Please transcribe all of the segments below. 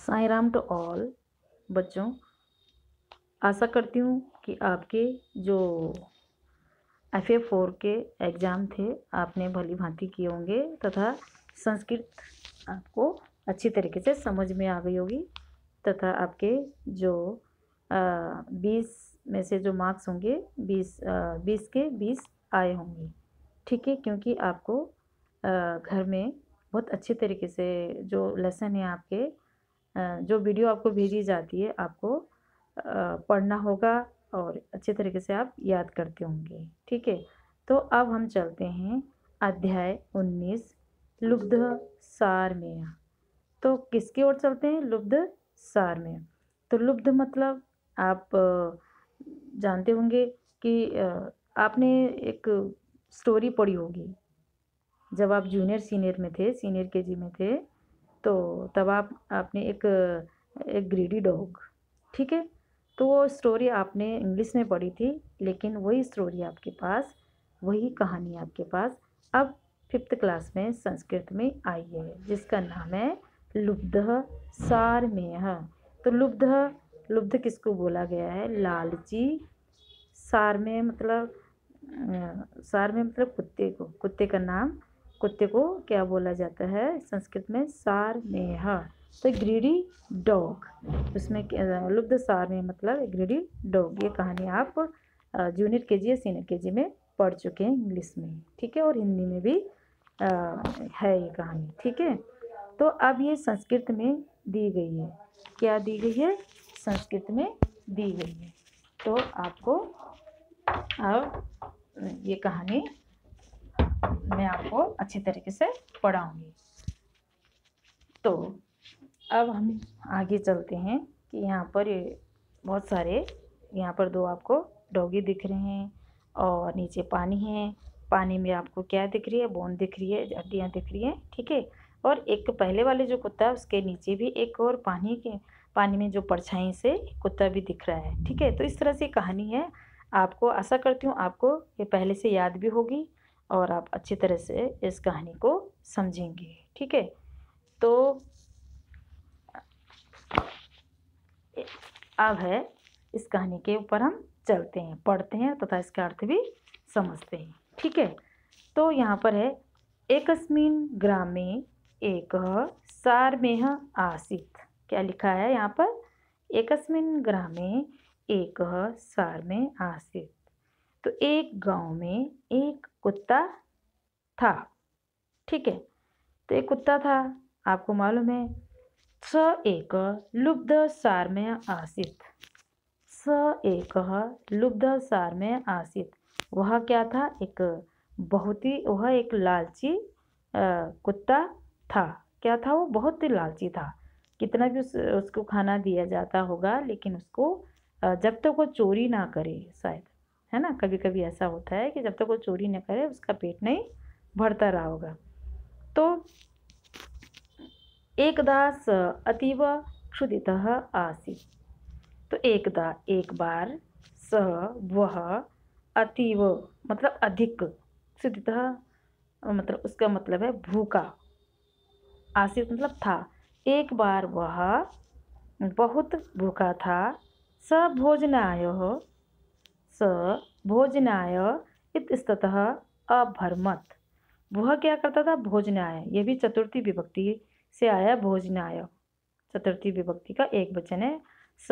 Sai Ram to all बच्चों। आशा करती हूँ कि आपके जो FA4 के एग्ज़ाम थे आपने भली भांति किए होंगे तथा संस्कृत आपको अच्छी तरीके से समझ में आ गई होगी तथा आपके जो 20 में से जो मार्क्स होंगे 20 के 20 आए होंगे। ठीक है, क्योंकि आपको घर में बहुत अच्छी तरीके से जो लेसन है आपके जो वीडियो आपको भेजी जाती है आपको पढ़ना होगा और अच्छे तरीके से आप याद करते होंगे। ठीक है, तो अब हम चलते हैं अध्याय 19 लुब्ध सारमेय। तो किसकी ओर चलते हैं? लुब्ध सारमेय। तो लुब्ध मतलब आप जानते होंगे कि आपने एक स्टोरी पढ़ी होगी जब आप जूनियर सीनियर में थे, सीनियर केजी में थे, तो तब आपने एक ग्रीडी डॉग, ठीक है, तो वो स्टोरी आपने इंग्लिश में पढ़ी थी, लेकिन वही स्टोरी आपके पास, वही कहानी आपके पास अब 5th क्लास में संस्कृत में आई है, जिसका नाम है लुब्धः सारमेयः। तो लुब्ध किसको बोला गया है? लालची। सारमेय मतलब कुत्ते को, कुत्ते का नाम, कुत्ते को क्या बोला जाता है संस्कृत में? सारमेयः। तो ग्रीडी डॉग, उसमें लुब्ध सारमेय मतलब ग्रीडी डॉग। ये कहानी आप जूनियर केजी या सीनियर केजी में पढ़ चुके हैं इंग्लिश में, ठीक है, और हिंदी में भी है ये कहानी, ठीक है। तो अब ये संस्कृत में दी गई है। क्या दी गई है? संस्कृत में दी गई है। तो आपको अब ये कहानी मैं आपको अच्छी तरीके से पढ़ाऊंगी। तो अब हम आगे चलते हैं कि यहाँ पर ये बहुत सारे, यहाँ पर 2 आपको डॉगी दिख रहे हैं और नीचे पानी है। पानी में आपको क्या दिख रही है? बोन दिख रही है, हड्डियाँ दिख रही हैं, ठीक है। और एक पहले वाले जो कुत्ता है उसके नीचे भी एक और पानी में जो परछाई से कुत्ता भी दिख रहा है, ठीक है। तो इस तरह से कहानी है। आपको आशा करती हूँ आपको ये पहले से याद भी होगी और आप अच्छी तरह से इस कहानी को समझेंगे, ठीक है। तो अब है इस कहानी के ऊपर हम चलते हैं, पढ़ते हैं तथा इसका अर्थ भी समझते हैं, ठीक है। तो यहाँ पर है एकस्मिन् ग्रामे एकः सारमेयः आसीत्। क्या लिखा है यहाँ पर? एकस्मिन् ग्रामे एकः सारमेयः आसीत्। तो एक गांव में एक कुत्ता था, ठीक है। तो एक कुत्ता था, आपको मालूम है। स एक लुब्ध सारमेयः आसीत्। स एकः लुब्ध सारमेयः आसीत्। वह क्या था? वह एक लालची कुत्ता था। क्या था वो? बहुत ही लालची था। कितना भी उसको खाना दिया जाता होगा, लेकिन उसको जब तक वो चोरी ना करे, शायद, है ना, कभी कभी ऐसा होता है कि जब तक वो चोरी ना करे उसका पेट नहीं भरता रहा होगा। तो एकदा स अतीव क्षुधितः आसीत्। तो एक बार वह अतीव मतलब अधिक, क्षुधितः मतलब उसका मतलब है भूखा, आसीत् मतलब था। एक बार वह बहुत भूखा था। स भोजनाय इतस्ततः अभर्मत्। वह क्या करता था? भोजनाय, ये भी चतुर्थी विभक्ति से आया। भोजनाय चतुर्थी विभक्ति का एक वचन है। स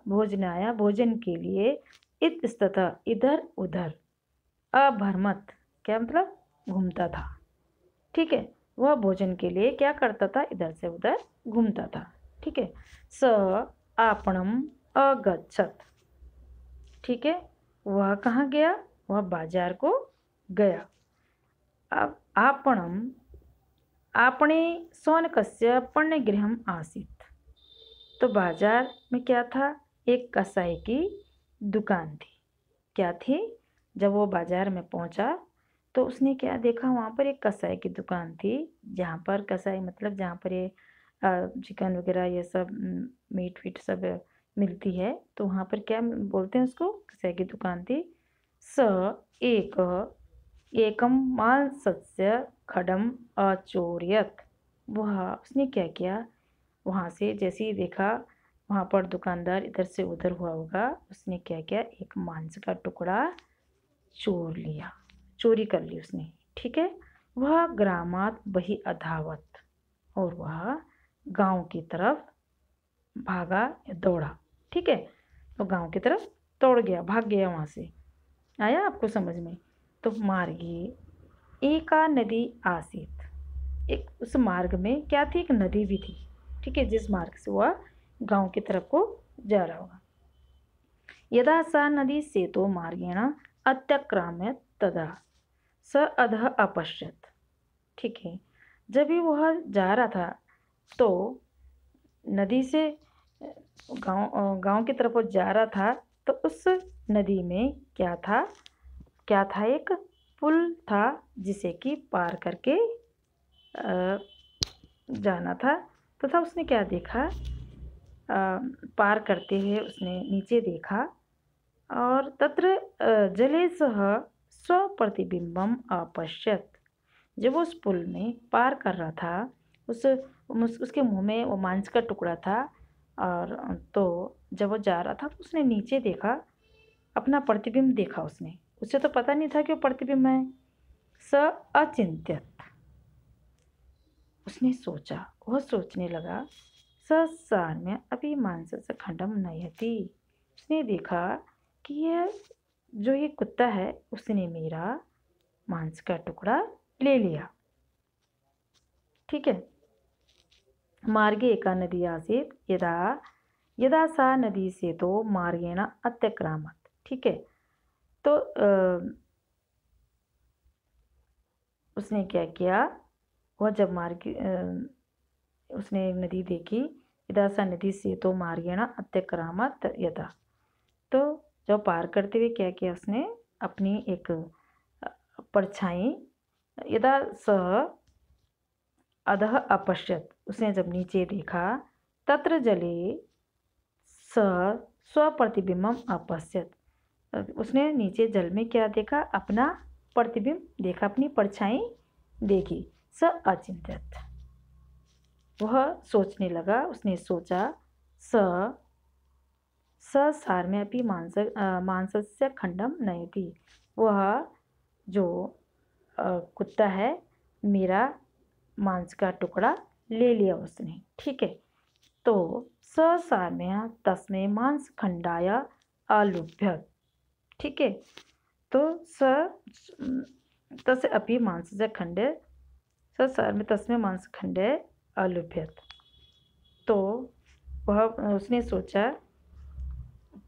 भोजनाय भोजन के लिए, इतस्ततः इधर उधर, अभर्मत् क्या मतलब? घूमता था, ठीक है। वह भोजन के लिए क्या करता था? इधर से उधर घूमता था, ठीक है। स आपणम अगच्छत्, ठीक है। वह कहाँ गया? वह बाजार को गया। अब आपणम, आपणे शौनकस्य पर्णगृहम् आसीत्। तो बाजार में क्या था? एक कसाई की दुकान थी। क्या थी? जब वो बाजार में पहुंचा तो उसने क्या देखा? वहाँ पर एक कसाई की दुकान थी, जहाँ पर कसाई मतलब जहाँ पर ये चिकन वगैरह ये सब मीट वीट सब मिलती है। तो वहाँ पर क्या बोलते हैं उसको? कसाई की दुकान थी। स एकम मांसस्य खडम अचोरयत। वह उसने क्या किया? वहाँ से जैसे ही देखा वहाँ पर दुकानदार इधर से उधर हुआ होगा, उसने क्या किया, एक मांस का टुकड़ा चोरी कर ली उसने। ठीक है, वह ग्रामात बही अधावत, और वह गांव की तरफ भागा या दौड़ा। ठीक है, तो गांव की तरफ दौड़ गया, भाग गया वहाँ से। आया आपको समझ में? तो मार्गे एका नदी आसीत, एक उस मार्ग में क्या थी, एक नदी भी थी। ठीक है, जिस मार्ग से वह गांव की तरफ को जा रहा होगा। यदा सा नदी सेतो मार्गेण अत्यक्राम्य तदा स अधः अपश्यत। ठीक है, जब भी वह जा रहा था तो नदी से गांव की तरफ वो जा रहा था, तो उस नदी में क्या था, एक पुल था जिसे कि पार करके जाना था। तथा उसने क्या देखा, पार करते हुए उसने नीचे देखा, और तत्र जले सह स्वप्रतिबिंबम अपश्यत। जब वो उस पुल में पार कर रहा था, उसके मुंह में वो मांस का टुकड़ा था, और तो जब वो जा रहा था तो उसने नीचे देखा, अपना प्रतिबिंब देखा उसने। उसे तो पता नहीं था कि वो प्रतिबिंब है। स अचिंत्यत, उसने सोचा, वह सोचने लगा, साम्य अभी मांसस्य खंडम नयति। उसने देखा कि यह जो ये कुत्ता है उसने मेरा मांस का टुकड़ा ले लिया। ठीक है, मार्गे एका नदी आसीत यदा सा नदी से तो मार्गेण अत्यक्रामत। ठीक है, तो उसने क्या किया, वह जब उसने नदी देखी, यदा सा नदी से तो मार्गेण अत्यक्रामत यदा, तो जब पार करते हुए क्या किया उसने, अपनी एक परछाई, यदा स अधः अपश्यत, उसने जब नीचे देखा, तत्र जले स स्वप्रतिबिंबम अपश्यत, उसने नीचे जल में क्या देखा, अपना प्रतिबिंब देखा, अपनी परछाई देखी। स अचिंत्यत, वह सोचने लगा, उसने सोचा, सार्म्यपि मांसस्य खंडम नयति, वह जो कुत्ता है मेरा मांस का टुकड़ा ले लिया उसने। ठीक है, तो सार्म्य तस्मै मांस खंडाय अलुभ्यत। ठीक है, तो तस्य अपि मांसस्य खंडे सार्म्य तस्मै मांस खंडे अलुभ्यत। तो वह उसने सोचा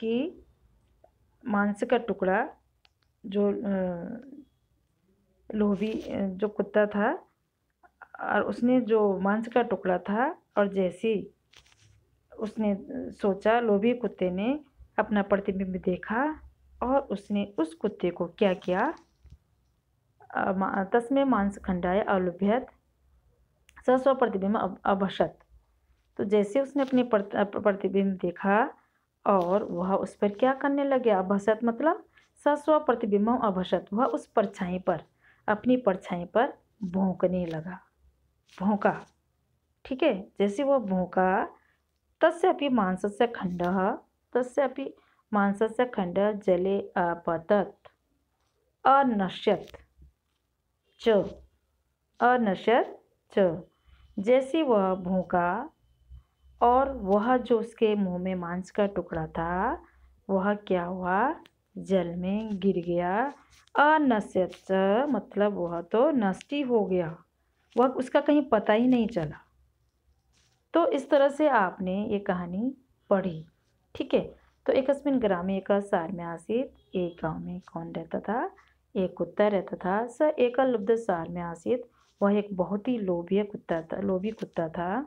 कि मांस का टुकड़ा जो लोभी जो कुत्ता था, और उसने जो मांस का टुकड़ा था, और जैसे उसने सोचा, लोभी कुत्ते ने अपना प्रतिबिंब देखा, और उसने उस कुत्ते को क्या किया, तस्मै मांस खंडाय अलुभ्यत स्व प्रतिबिंब अभशत। तो जैसे उसने अपने प्रतिबिंब देखा, और वह उस पर क्या करने लगे, अभसत मतलब स्व प्रतिबिंब अभसत, वह उस परछाई पर, अपनी परछाई पर भौंकने लगा, भौंका। ठीक है, जैसे वह भौंका, तस्यापि मांसस्य खंडः तस्यापि मांसस्य खंडः जले अपतत अनश्यत च। जैसे वह भौंका, और वह जो उसके मुंह में मांस का टुकड़ा था, वह क्या हुआ, जल में गिर गया। अनश्यत मतलब वह तो नष्ट ही हो गया, वह उसका कहीं पता ही नहीं चला। तो इस तरह से आपने ये कहानी पढ़ी। ठीक है, तो एकस्मिन् ग्रामे एकः सार्म्यः आसीत्। एक गांव में कौन रहता था, एक कुत्ता रहता था। स एकः लुब्धः सार्म्यः आसीत्, वह एक बहुत ही लोभी कुत्ता था।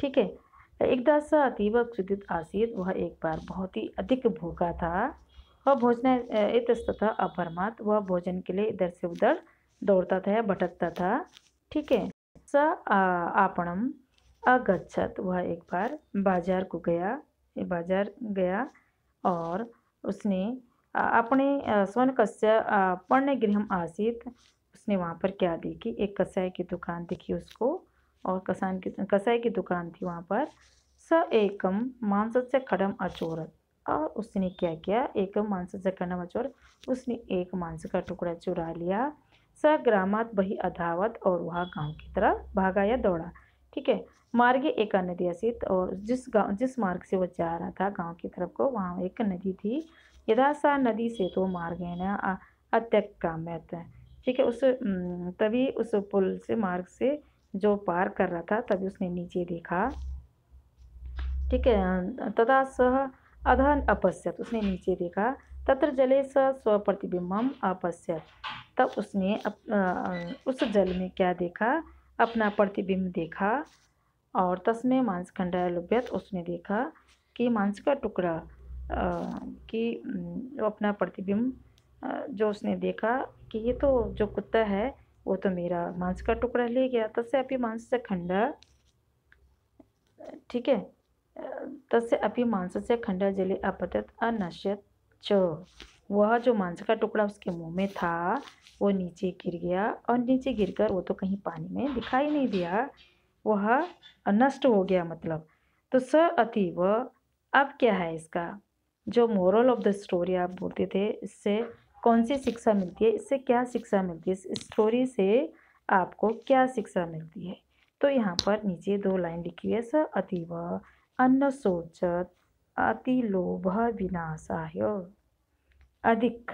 ठीक है, एकदा स अतीव क्षुधित आसीत्, वह एक बार बहुत ही अधिक भूखा था। वह भोजन इतस्ततः अपरमात्, वह भोजन के लिए इधर से उधर दौड़ता था या भटकता था। ठीक है, स आपणम अगच्छत, वह एक बार बाजार गया, और उसने अपने स्वनकस्य पर्णगृहम आसीत्, उसने वहाँ पर क्या देखी, एक कसाई की दुकान दिखी उसको, और कसाई की दुकान थी वहाँ पर। स एकम मांसस्य खडम अचोरत, और उसने क्या किया, एकम मांसस्य खडम अचोरत, उसने एक मांस का टुकड़ा चुरा लिया। स ग्रामात बही अधावत, और वह गांव की तरफ भागा या दौड़ा। ठीक है, मार्गे एक नदी असित, और जिस मार्ग से वो जा रहा था गांव की तरफ को, वहाँ एक नदी थी। यदा सा नदी से तो मार्गेण अत्यक्राम्यत। ठीक है, तभी उस पुल से मार्ग से जो पार कर रहा था, तभी उसने नीचे देखा। ठीक है, तदा सह अधः अपश्यत, उसने नीचे देखा। तत्र जले स स्वप्रतिबिंबम अपश्यत, तब उसने उस जल में क्या देखा, अपना प्रतिबिंब देखा। और तस्में मांसखंडाय लुभ्यत, उसने देखा कि मांस का टुकड़ा कि अपना प्रतिबिंब जो उसने देखा कि ये तो जो कुत्ता है वो तो मेरा मांस का टुकड़ा ले गया। तस्य अपि मांसस्य खंडः, ठीक है, तस्य अपि मांसस्य खंडः जले अपतत अनश्यत च, वह जो मांस का टुकड़ा उसके मुंह में था वो नीचे गिर गया, और नीचे गिरकर वो तो कहीं पानी में दिखाई नहीं दिया, वह नष्ट हो गया मतलब। तो स अतीव, अब क्या है इसका जो मोरल ऑफ द स्टोरी आप बोलते थे, इससे कौन सी शिक्षा मिलती है, इससे क्या शिक्षा मिलती है, इस स्टोरी से आपको क्या शिक्षा मिलती है। तो यहाँ पर नीचे 2 लाइन लिखी हुई है। स अतीव अन्न शोचत अति लोभ विनाशाय, अधिक,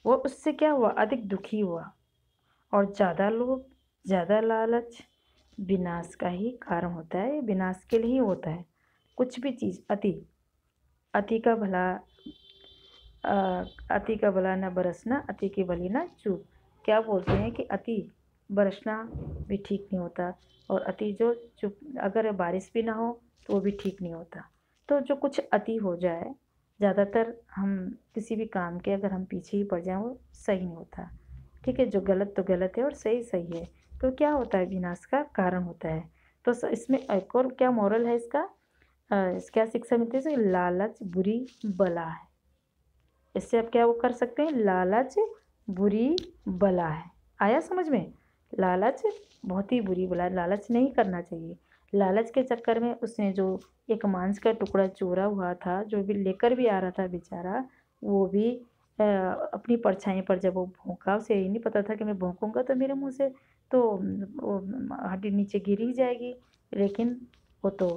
वो उससे क्या हुआ, अधिक दुखी हुआ, और ज़्यादा लोभ, ज़्यादा लालच विनाश का ही कारण होता है, विनाश के लिए ही होता है। कुछ भी चीज़ अति का भला, अति का भला न बरसना, अति की भली न चूक। क्या बोलते हैं कि अति बरसना भी ठीक नहीं होता, और अति जो चुप, अगर बारिश भी ना हो तो वो भी ठीक नहीं होता। तो जो कुछ अति हो जाए, ज़्यादातर हम किसी भी काम के अगर हम पीछे ही पड़ जाएं, वो सही नहीं होता। ठीक है, जो गलत तो गलत है और सही सही है। तो क्या होता है, विनाश का कारण होता है। तो इसमें एक और क्या मॉरल है इसका, क्या शिक्षा मिलती है, लालच बुरी बला है। इससे आप क्या वो कर सकते हैं, लालच बुरी बला है। आया समझ में, लालच बहुत ही बुरी बला है, लालच नहीं करना चाहिए। लालच के चक्कर में उसने जो एक मांस का टुकड़ा चोरा हुआ था, जो भी लेकर भी आ रहा था बेचारा, वो भी अपनी परछाई पर जब वो भौंका, उसे यही नहीं पता था कि मैं भौंकूंगा तो मेरे मुंह से तो वो हड्डी नीचे गिर ही जाएगी, लेकिन वो तो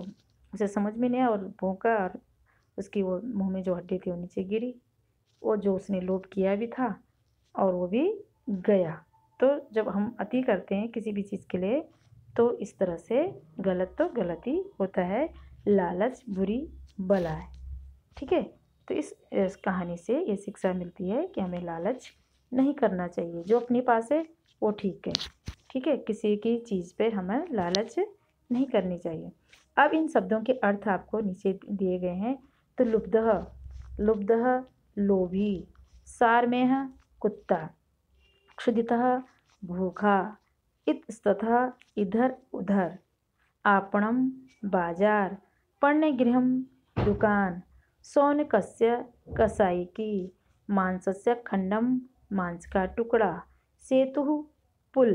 उसे समझ में नहीं आया और भौंका, और उसकी वो मुंह में जो हड्डी थी वो नीचे गिरी। वो जो उसने लोभ किया भी था और वो भी गया। तो जब हम अति करते हैं किसी भी चीज़ के लिए, तो इस तरह से गलत तो गलत ही होता है, लालच बुरी बला है। ठीक है, तो इस कहानी से ये शिक्षा मिलती है कि हमें लालच नहीं करना चाहिए, जो अपने पास है वो ठीक है। ठीक है, किसी की चीज़ पे हमें लालच नहीं करनी चाहिए। अब इन शब्दों के अर्थ आपको नीचे दिए गए हैं। तो लुब्धः, लुब्धः लोभी, सारमेह कुत्ता, क्षुधितः भूखा, इतस्ततः इधर उधर, आपणम बाजार, पर्णगृहम दुकान, सौनकस्य कसाई की, मांसस्य खंडम मांस का टुकड़ा, सेतुः पुल,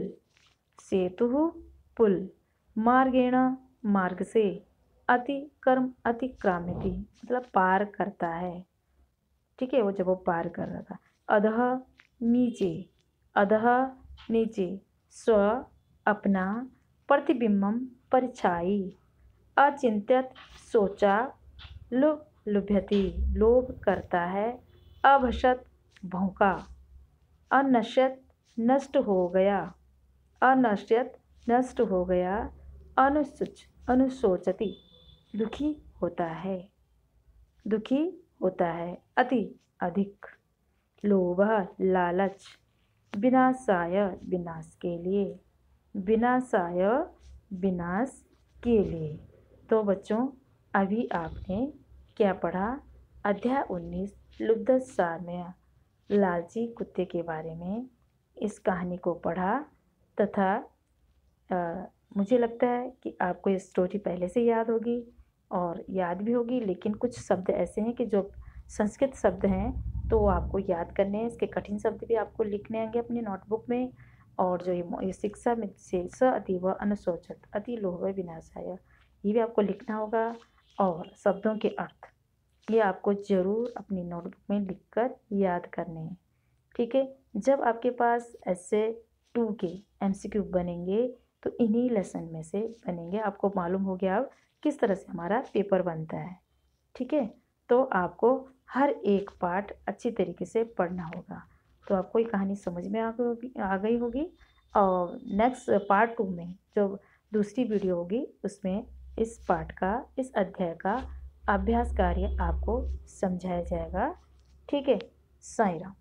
सेतुः पुल, मार्गेण मार्ग से, अतिक्रम अतिक्राम्यति मतलब पार करता है। ठीक है, वो जब वो पार कर रहा था। अधः नीचे, अधः नीचे, स्व अपना, प्रतिबिंबम परछाई, अचिंत्यत सोचा, लुभ्यति लोभ करता है, अभशत भौंका, अनश्यत नष्ट हो गया, अनश्यत नष्ट हो गया, अनुशोचति दुखी होता है, दुखी होता है, अति अधिक, लोभ लालच, विनाशाय विनाश के लिए, विनाशाय विनाश के लिए। तो बच्चों, अभी आपने क्या पढ़ा, अध्याय 19 लुब्ध सारमेय, लालची कुत्ते के बारे में इस कहानी को पढ़ा। तथा मुझे लगता है कि आपको ये स्टोरी पहले से याद होगी और याद भी होगी, लेकिन कुछ शब्द ऐसे हैं कि जो संस्कृत शब्द हैं तो वो आपको याद करने हैं। इसके कठिन शब्द भी आपको लिखने आएंगे अपनी नोटबुक में, और जो ये शिक्षा में से स अतीव अनुशोचत अति लोभ विनाशाय, ये भी आपको लिखना होगा। और शब्दों के अर्थ ये आपको ज़रूर अपनी नोटबुक में लिखकर याद करने हैं। ठीक है, जब आपके पास ऐसे 2 के एमसीक्यू बनेंगे तो इन्हीं लेसन में से बनेंगे। आपको मालूम हो गया अब किस तरह से हमारा पेपर बनता है। ठीक है, तो आपको हर एक पार्ट अच्छी तरीके से पढ़ना होगा। तो आपको ये कहानी समझ में आ गई होगी। और नेक्स्ट पार्ट 2 में जो दूसरी वीडियो होगी उसमें इस पार्ट का, इस अध्याय का अभ्यास कार्य आपको समझाया जाएगा। ठीक है, साईं राम।